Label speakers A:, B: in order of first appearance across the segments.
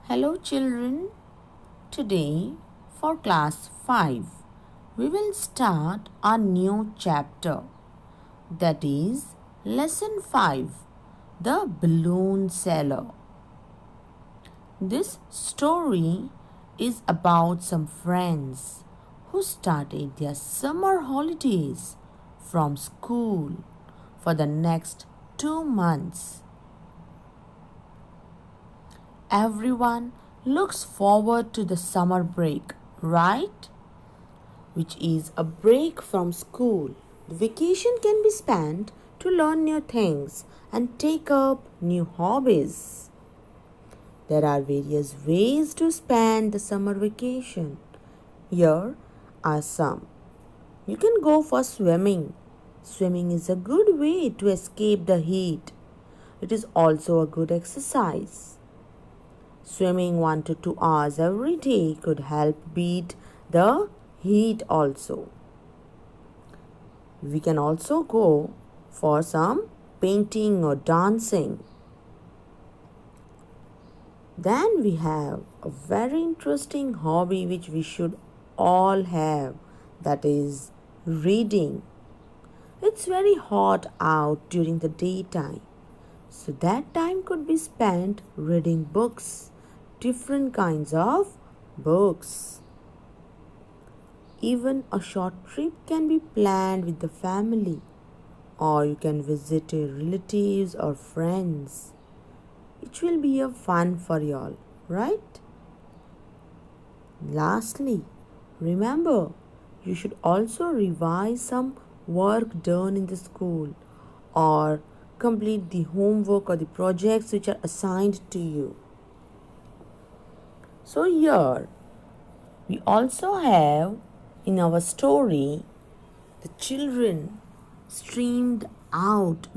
A: Hello children, today for class 5 we will start a new chapter, that is lesson 5, the balloon sailor. This story is about some friends who started their summer holidays from school for the next 2 months. Everyone looks forward to the summer break, right? Which is a break from school. The vacation can be spent to learn new things and take up new hobbies. There are various ways to spend the summer vacation. Here are some. You can go for swimming. Swimming is a good way to escape the heat. It is also a good exercise. Swimming 1 to 2 hours every day could help beat the heat also. We can also go for some painting or dancing. Then we have a very interesting hobby which we should all have, that is reading. It's very hot out during the daytime, so that time could be spent reading books. Different kinds of books. Even a short trip can be planned with the family, or you can visit your relatives or friends. It will be a fun for you all, right? Lastly, remember, you should also revise some work done in the school or complete the homework or the projects which are assigned to you. So here we also have in our story the children went out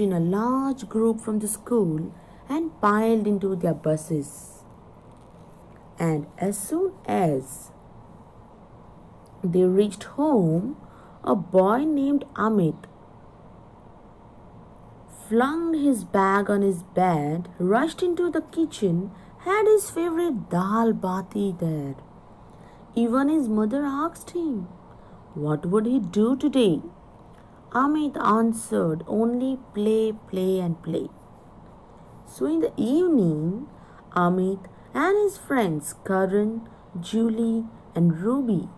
A: in a large group from the school and piled into their buses. And as soon as they reached home, a boy named Amit flung his bag on his bed, rushed into the kitchen, had his favorite dal bati there. Even his mother asked him, what would he do today? Amit answered, only play, play and play. So in the evening, Amit and his friends Karan, Julie and Ruby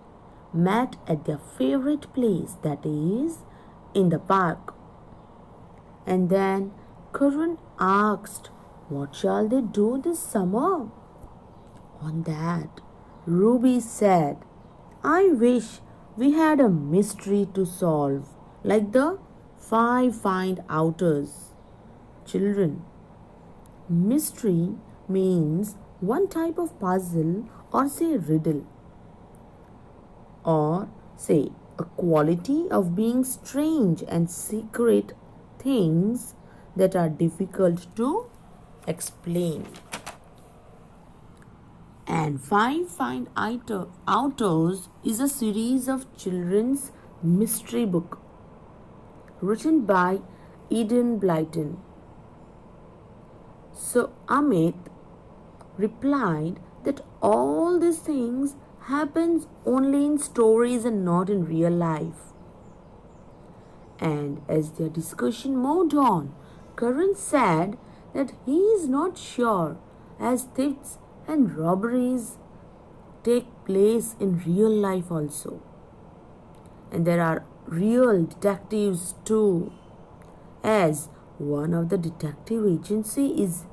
A: met at their favorite place, that is, in the park. And then Karan asked, what shall they do this summer? On that, Ruby said, I wish we had a mystery to solve, like the 5 find outers. Children, mystery means one type of puzzle or say riddle, or say a quality of being strange and secret things that are difficult to explain. And 5 Find Outers is a series of children's mystery book written by Eden Blyton. So Amit replied that all these things happens only in stories and not in real life. And as their discussion moved on, Karan said that he is not sure, as thefts and robberies take place in real life also. And there are real detectives too, as one of the detective agency is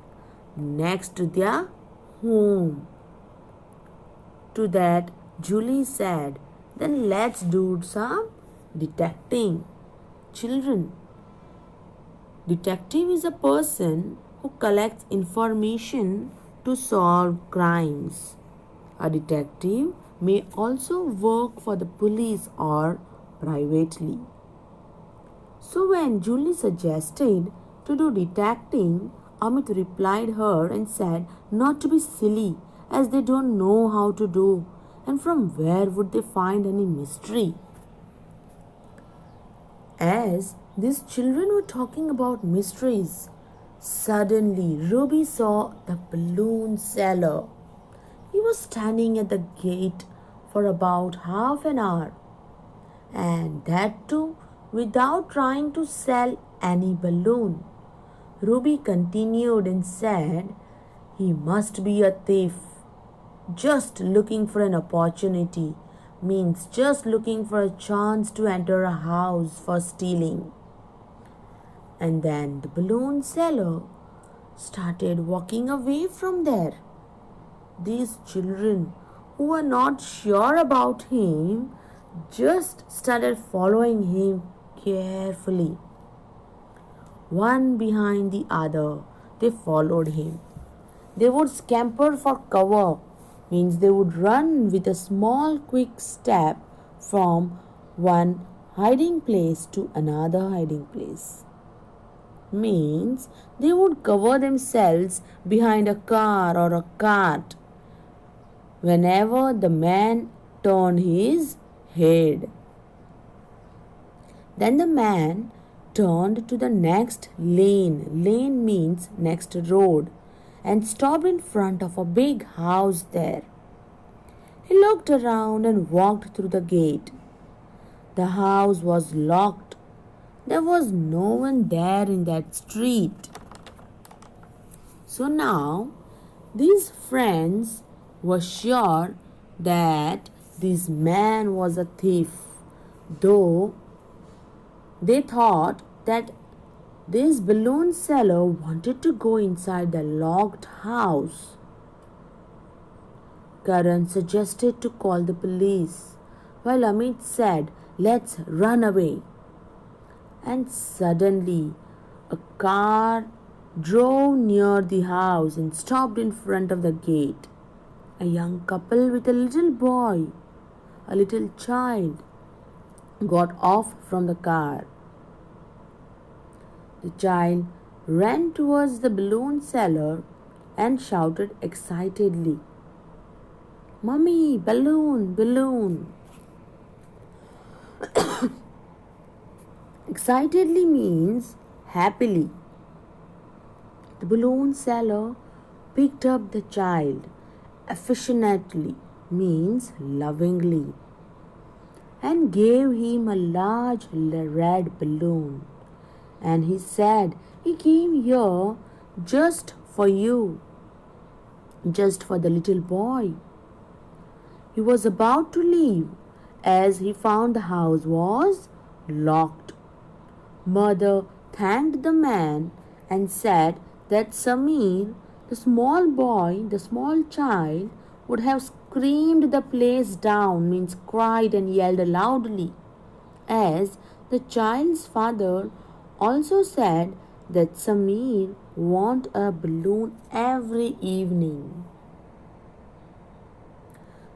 A: next to their home. To that, Julie said, then let's do some detecting. Children, detective is a person who collects information to solve crimes. A detective may also work for the police or privately. So when Julie suggested to do detecting, Amit replied her and said not to be silly, as they don't know how to do, and from where would they find any mystery? As these children were talking about mysteries, Suddenly, Ruby saw the balloon seller. He was standing at the gate for about half an hour, and that too without trying to sell any balloon. Ruby continued and said, "He must be a thief. Just looking for an opportunity means just looking for a chance to enter a house for stealing." And then the balloon seller started walking away from there. These children who were not sure about him just started following him carefully. One behind the other, they followed him. They would scamper for cover, means they would run with a small quick step from one hiding place to another hiding place. Means they would cover themselves behind a car or a cart whenever the man turned his head. Then the man turned to the next lane. Lane means next road, and stopped in front of a big house there. He looked around and walked through the gate. The house was locked. There was no one there in that street. So now these friends were sure that this man was a thief, though they thought that this balloon seller wanted to go inside the locked house. Karan suggested to call the police, while Amit said, "Let's run away." And suddenly a car drove near the house and stopped in front of the gate. A young couple with a little boy, a little child, got off from the car. The child ran towards the balloon seller and shouted excitedly, "Mummy, balloon, balloon." Excitedly means happily. The balloon seller picked up the child. Affectionately means lovingly, and gave him a large red balloon. And he said, "He came here just for you, just for the little boy." He was about to leave as he found the house was locked. Mother thanked the man and said that Samir, the small boy, the small child, would have screamed the place down, means cried and yelled loudly, as the child's father also said that Samir want a balloon every evening.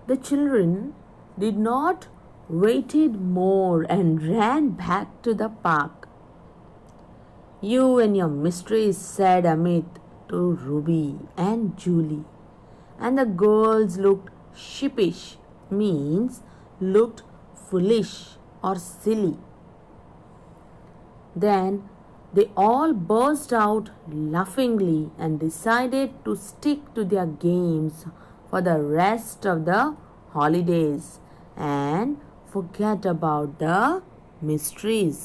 A: The children did not waited more and ran back to the park. "You and your mysteries," said Amit to Ruby and Julie. And the girls looked sheepish, means looked foolish or silly. Then they all burst out laughingly and decided to stick to their games for the rest of the holidays and forget about the mysteries.